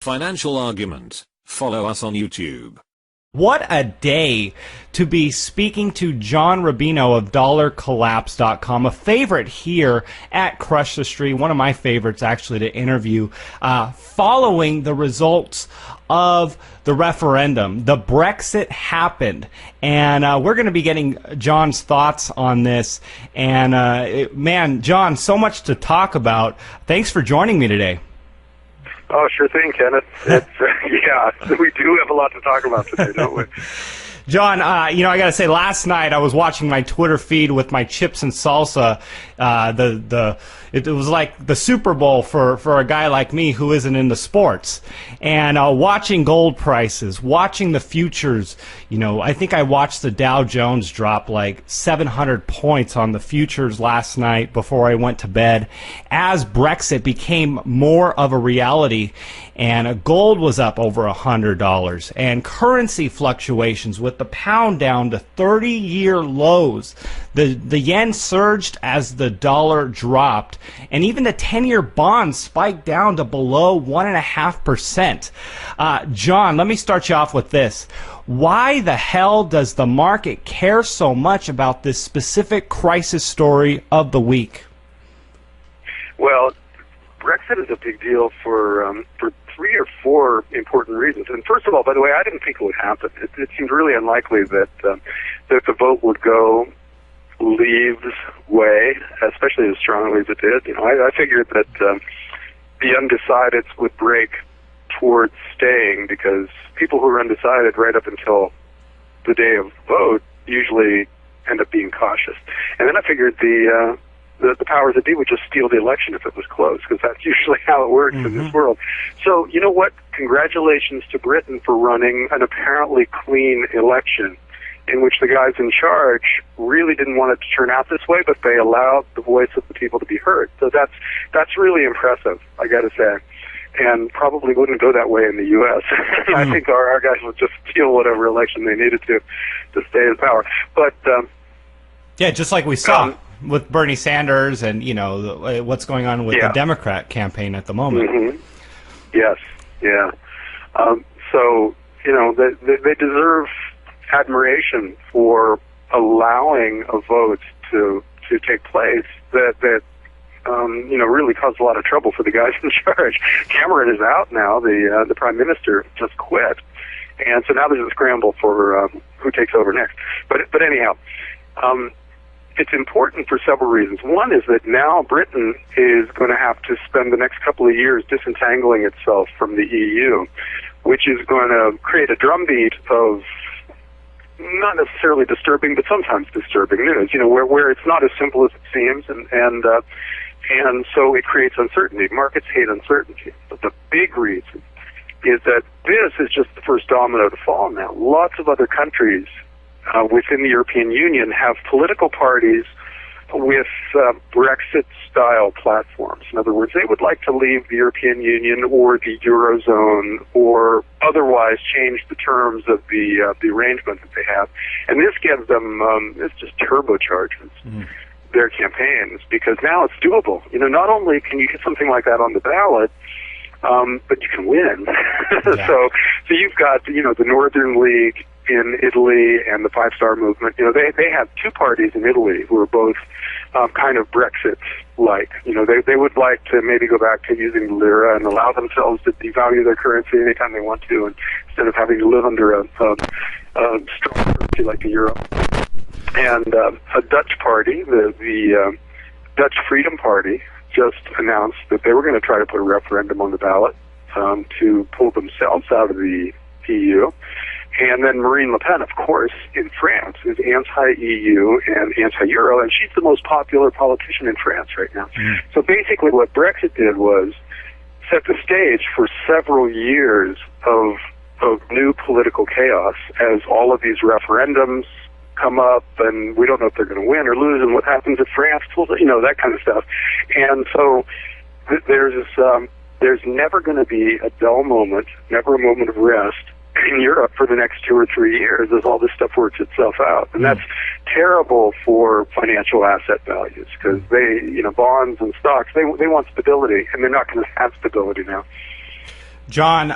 Financial Argument. Follow us on YouTube. What a day to be speaking to John Rubino of DollarCollapse.com, a favorite here at Crush the Street, one of my favorites actually to interview, following the results of the referendum. The Brexit happened, and we're going to be getting John's thoughts on this. And man, John, so much to talk about. Thanks for joining me today. Oh, sure thing, Kenneth. It's, yeah, we do have a lot to talk about today, don't we? John, you know, I got to say, last night I was watching my Twitter feed with my chips and salsa. It was like the Super Bowl for a guy like me who isn't into sports. And watching gold prices, watching the futures, you know, I think I watched the Dow Jones drop like 700 points on the futures last night before I went to bed as Brexit became more of a reality. And gold was up over $100, and currency fluctuations with the pound down to 30-year lows. The yen surged as the dollar dropped, and even the 10-year bond spiked down to below 1.5%. John, let me start you off with this. Why the hell does the market care so much about this specific crisis story of the week? Well, Brexit is a big deal for 3 or 4 important reasons. And first of all, by the way, I didn't think it would happen. It seemed really unlikely that the vote would go Leave's way, especially as strongly as it did. You know, I figured that the undecideds would break towards staying, because people who are undecided right up until the day of vote usually end up being cautious. And then I figured the powers that be would just steal the election if it was close, because that's usually how it works in this world. So, you know what? Congratulations to Britain for running an apparently clean election in which the guys in charge really didn't want it to turn out this way, but they allowed the voice of the people to be heard. So that's really impressive, I got to say. And probably wouldn't go that way in the U.S. I think our guys would just steal whatever election they needed to stay in power. But yeah, just like we saw with Bernie Sanders and, you know, what's going on with the Democrat campaign at the moment. Yes, yeah. So, you know, they deserve admiration for allowing a vote to take place that you know, really caused a lot of trouble for the guys in charge. Cameron is out now. The Prime Minister just quit. And so now there's a scramble for who takes over next. But anyhow, it's important for several reasons. One is that now Britain is going to have to spend the next couple of years disentangling itself from the EU, which is going to create a drumbeat of not necessarily disturbing, but sometimes disturbing news, you know, where it's not as simple as it seems, and so it creates uncertainty. Markets hate uncertainty. But the big reason is that this is just the first domino to fall now. Lots of other countries within the European Union have political parties with Brexit-style platforms. In other words, they would like to leave the European Union or the Eurozone or otherwise change the terms of the arrangement that they have. And this gives them, this just turbocharges their campaigns, because now it's doable. You know, not only can you get something like that on the ballot, but you can win. So you've got, you know, the Northern League in Italy and the Five Star Movement. You know, they have 2 parties in Italy who are both kind of Brexit-like. You know, they would like to maybe go back to using the lira and allow themselves to devalue their currency anytime they want to, and instead of having to live under a strong currency like the euro. And a Dutch party, the Dutch Freedom Party, just announced that they were going to try to put a referendum on the ballot to pull themselves out of the EU. And then Marine Le Pen, of course, in France, is anti-EU and anti-Euro, and she's the most popular politician in France right now. So basically what Brexit did was set the stage for several years of new political chaos as all of these referendums come up, and we don't know if they're going to win or lose, and what happens if France pulls, you know, that kind of stuff. And so there's never going to be a dull moment, never a moment of rest in Europe for the next 2 or 3 years as all this stuff works itself out. And that's terrible for financial asset values, because they, you know, bonds and stocks, they want stability, and they're not going to have stability now. John,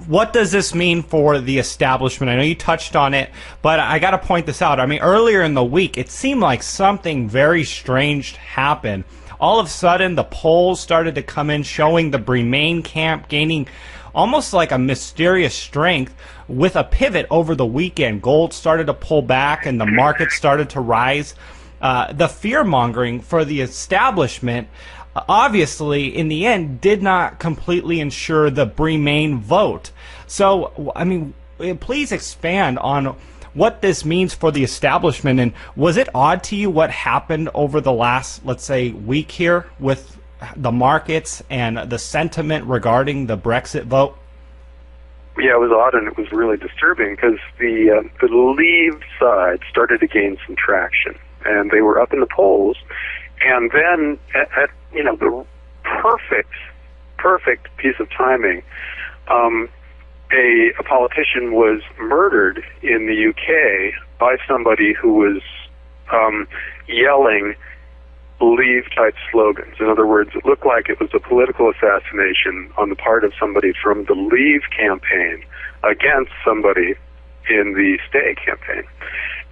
what does this mean for the establishment? I know you touched on it, but I got to point this out. I mean, earlier in the week, it seemed like something very strange happened. All of a sudden, the polls started to come in showing the Remain camp gaining almost like a mysterious strength with a pivot over the weekend. Gold started to pull back and the market started to rise. The fear-mongering for the establishment obviously, in the end, did not completely ensure the Remain vote. So, I mean, please expand on what this means for the establishment, and was it odd to you what happened over the last, let's say, week here with the markets and the sentiment regarding the Brexit vote? Yeah, it was odd, and it was really disturbing because the Leave side started to gain some traction, and they were up in the polls. And then, at the perfect piece of timing, a politician was murdered in the UK by somebody who was yelling Leave-type slogans. In other words, it looked like it was a political assassination on the part of somebody from the Leave campaign against somebody in the Stay campaign.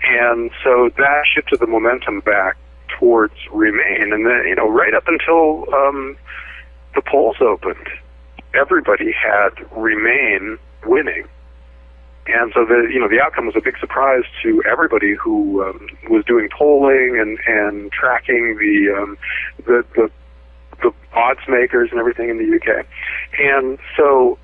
And so that shifted the momentum back towards Remain. And then, right up until the polls opened, everybody had Remain winning. And so the outcome was a big surprise to everybody who was doing polling and tracking the odds makers and everything in the UK. And so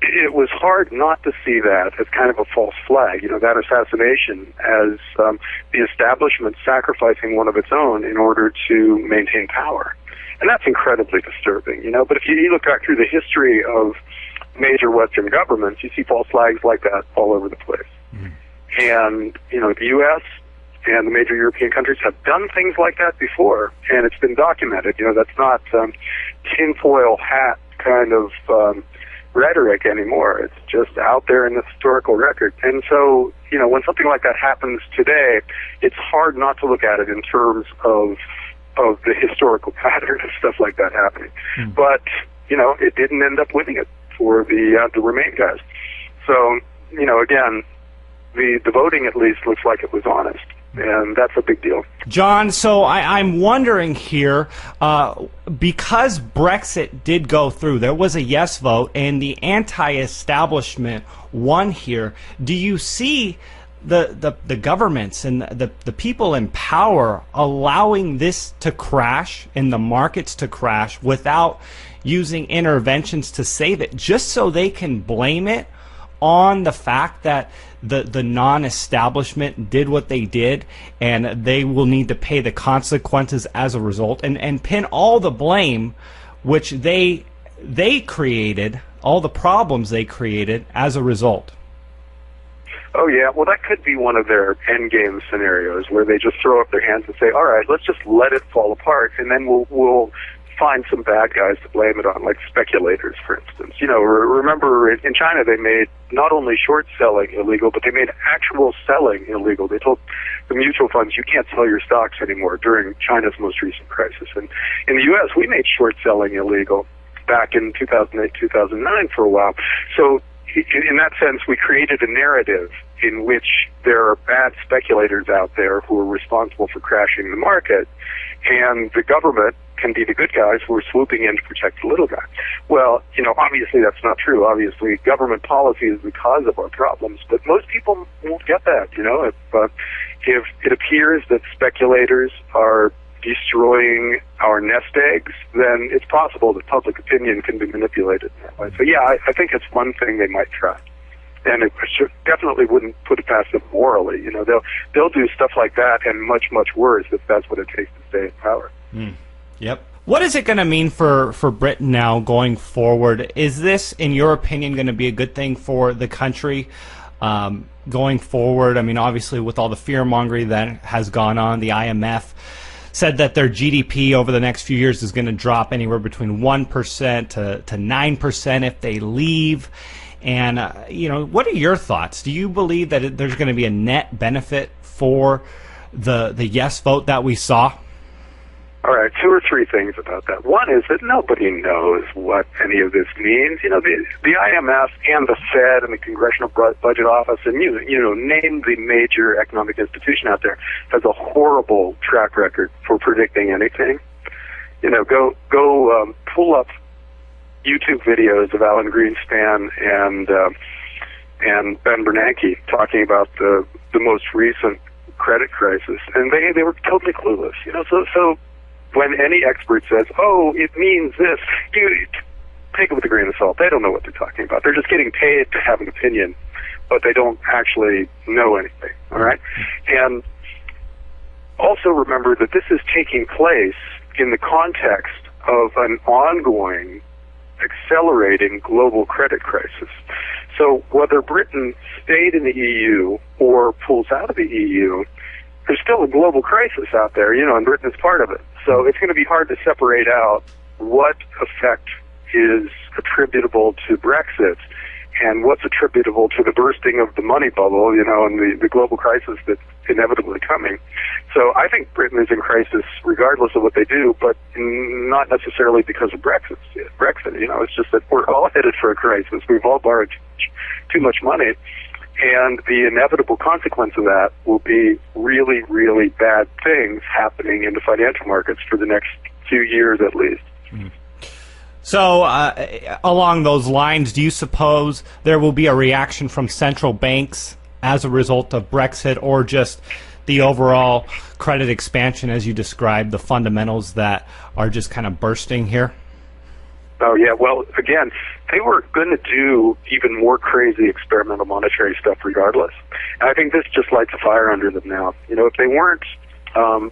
it was hard not to see that as kind of a false flag, that assassination as the establishment sacrificing one of its own in order to maintain power. And that's incredibly disturbing, But if you look back through the history of major Western governments, you see false flags like that all over the place. Mm-hmm. And, the U.S. and the major European countries have done things like that before, and it's been documented. That's not tinfoil hat kind of rhetoric anymore. It's just out there in the historical record. And so, when something like that happens today, it's hard not to look at it in terms of the historical pattern of stuff like that happening. Mm-hmm. But, it didn't end up winning it for the Remain guys. So, again, the voting at least looks like it was honest, and that's a big deal. John, so I'm wondering here, because Brexit did go through, there was a yes vote, and the anti-establishment won here. Do you see the governments and the people in power allowing this to crash and the markets to crash without using interventions to save it, just so they can blame it on the fact that the non-establishment did what they did and they will need to pay the consequences as a result, and pin all the blame which they created, all the problems they created as a result? Oh, yeah. Well, that could be one of their endgame scenarios where they just throw up their hands and say, all right, let's just let it fall apart, and then we'll find some bad guys to blame it on, like speculators, for instance. Remember in China they made not only short selling illegal, but they made actual selling illegal. They told the mutual funds, you can't sell your stocks anymore during China's most recent crisis. And in the U.S., we made short selling illegal back in 2008, 2009 for a while. So in that sense, we created a narrative in which there are bad speculators out there who are responsible for crashing the market, and the government can be the good guys who are swooping in to protect the little guy. Well, obviously that's not true. Obviously, government policy is the cause of our problems, but most people won't get that. If it appears that speculators are destroying our nest eggs, then it's possible that public opinion can be manipulated in that way. So yeah, I think it's one thing they might try. And it definitely wouldn't put it past them morally. They'll do stuff like that and much, much worse if that's what it takes to stay in power. Yep. What is it going to mean for Britain now going forward? Is this, in your opinion, going to be a good thing for the country going forward? I mean, obviously, with all the fear-mongering that has gone on, the IMF said that their GDP over the next few years is going to drop anywhere between 1% to 9% if they leave. And, what are your thoughts? Do you believe that there's going to be a net benefit for the yes vote that we saw? All right, two or three things about that. One is that nobody knows what any of this means. You know, the IMF and the Fed and the Congressional Budget Office and, name the major economic institution out there, has a horrible track record for predicting anything. You know, go pull up YouTube videos of Alan Greenspan and Ben Bernanke talking about the most recent credit crisis, and they were totally clueless. You know, so when any expert says, "Oh, it means this," you take it with a grain of salt. They don't know what they're talking about. They're just getting paid to have an opinion, but they don't actually know anything. All right, and also remember that this is taking place in the context of an ongoing, accelerating global credit crisis. So whether Britain stayed in the EU or pulls out of the EU, there's still a global crisis out there, and Britain is part of it. So it's going to be hard to separate out what effect is attributable to Brexit and what's attributable to the bursting of the money bubble, and the global crisis that's inevitably coming. So I think Britain is in crisis regardless of what they do, but not necessarily because of Brexit. It's just that we're all headed for a crisis. We've all borrowed too much money, and the inevitable consequence of that will be really, really bad things happening in the financial markets for the next few years at least. Mm-hmm. So, along those lines, do you suppose there will be a reaction from central banks as a result of Brexit, or just the overall credit expansion as you described, the fundamentals that are just kind of bursting here? Oh, yeah. Well, again, they were going to do even more crazy experimental monetary stuff regardless. And I think this just lights a fire under them now. If they weren't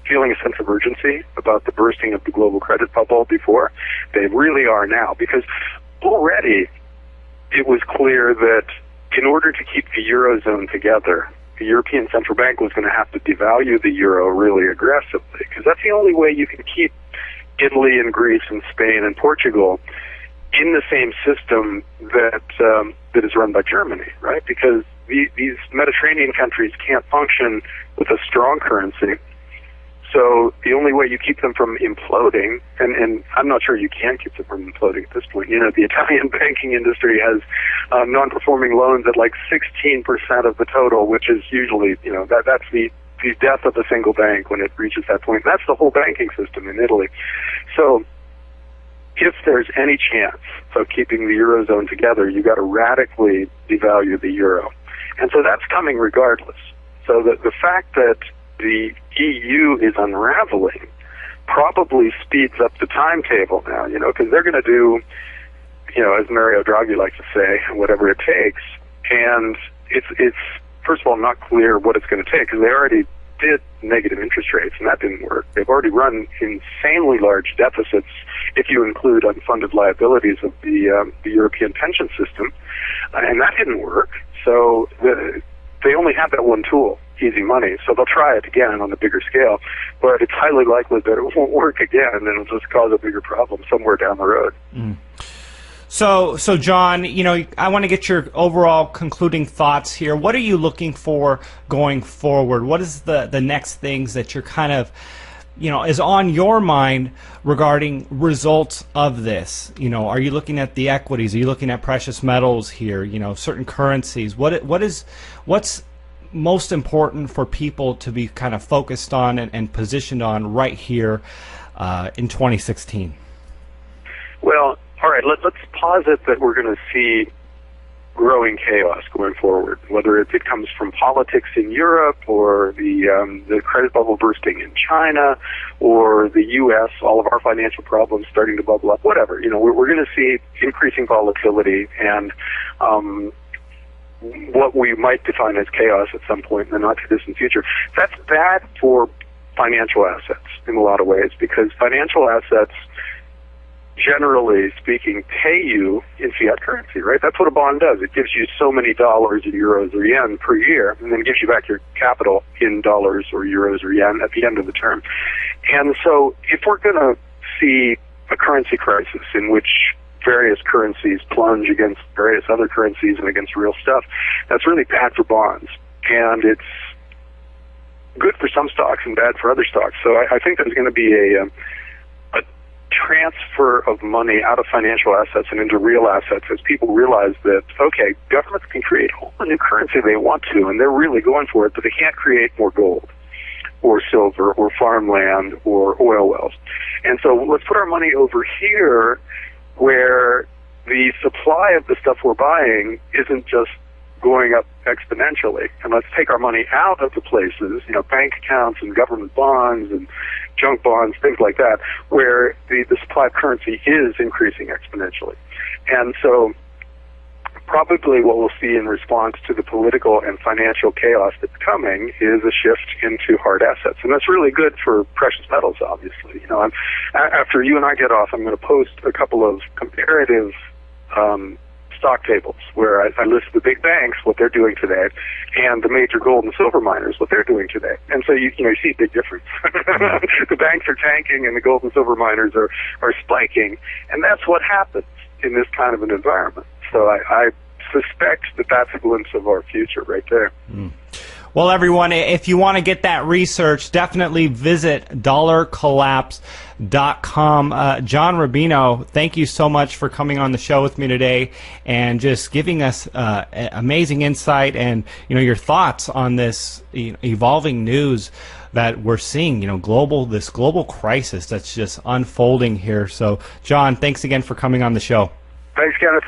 feeling a sense of urgency about the bursting of the global credit bubble before, they really are now, because already it was clear that in order to keep the Eurozone together, the European Central Bank was going to have to devalue the euro really aggressively, because that's the only way you can keep Italy and Greece and Spain and Portugal in the same system that is run by Germany, right? Because these Mediterranean countries can't function with a strong currency. So the only way you keep them from imploding, and I'm not sure you can keep them from imploding at this point. The Italian banking industry has non-performing loans at like 16% of the total, which is usually, that's the death of a single bank when it reaches that point. That's the whole banking system in Italy. So if there's any chance of keeping the Eurozone together, you've got to radically devalue the euro. And so that's coming regardless. So the fact that the EU is unraveling probably speeds up the timetable now, because they're going to do, as Mario Draghi likes to say, whatever it takes. And it's first of all not clear what it's going to take, because they already did negative interest rates, and that didn't work. They've already run insanely large deficits if you include unfunded liabilities of the European pension system, and that didn't work. So they only have that one tool, easy money, so they'll try it again on a bigger scale, but it's highly likely that it won't work again, and it'll just cause a bigger problem somewhere down the road. Mm. So John, I want to get your overall concluding thoughts here. What are you looking for going forward? What is the next things that you're kind of, is on your mind regarding results of this? Are you looking at the equities? Are you looking at precious metals here? Certain currencies. What's most important for people to be kind of focused on and positioned on right here in 2016? Well, all right, let's posit that we're going to see growing chaos going forward, whether it comes from politics in Europe or the credit bubble bursting in China or the U.S., all of our financial problems starting to bubble up, whatever. We're going to see increasing volatility and what we might define as chaos at some point in the not-too-distant future. That's bad for financial assets in a lot of ways, because financial assets, generally speaking, pay you in fiat currency, right? That's what a bond does. It gives you so many dollars or euros or yen per year, and then gives you back your capital in dollars or euros or yen at the end of the term. And so if we're going to see a currency crisis in which various currencies plunge against various other currencies and against real stuff, that's really bad for bonds. And it's good for some stocks and bad for other stocks. So I think there's going to be transfer of money out of financial assets and into real assets as people realize that, okay, governments can create all the new currency they want to, and they're really going for it, but they can't create more gold or silver or farmland or oil wells. And so let's put our money over here where the supply of the stuff we're buying isn't just going up exponentially. And let's take our money out of the places, bank accounts and government bonds and junk bonds, things like that, where the supply of currency is increasing exponentially. And so probably what we'll see in response to the political and financial chaos that's coming is a shift into hard assets. And that's really good for precious metals, obviously. After you and I get off, I'm going to post a couple of comparative stock tables where I list the big banks, what they're doing today, and the major gold and silver miners, what they're doing today. And so you see a big difference. The banks are tanking and the gold and silver miners are spiking. And that's what happens in this kind of an environment. So I suspect that that's a glimpse of our future right there. Well, everyone, if you want to get that research, definitely visit dollarcollapse.com. John Rubino, thank you so much for coming on the show with me today and just giving us amazing insight and your thoughts on this evolving news that we're seeing, this global crisis that's just unfolding here. So, John, thanks again for coming on the show. Thanks, Kenneth.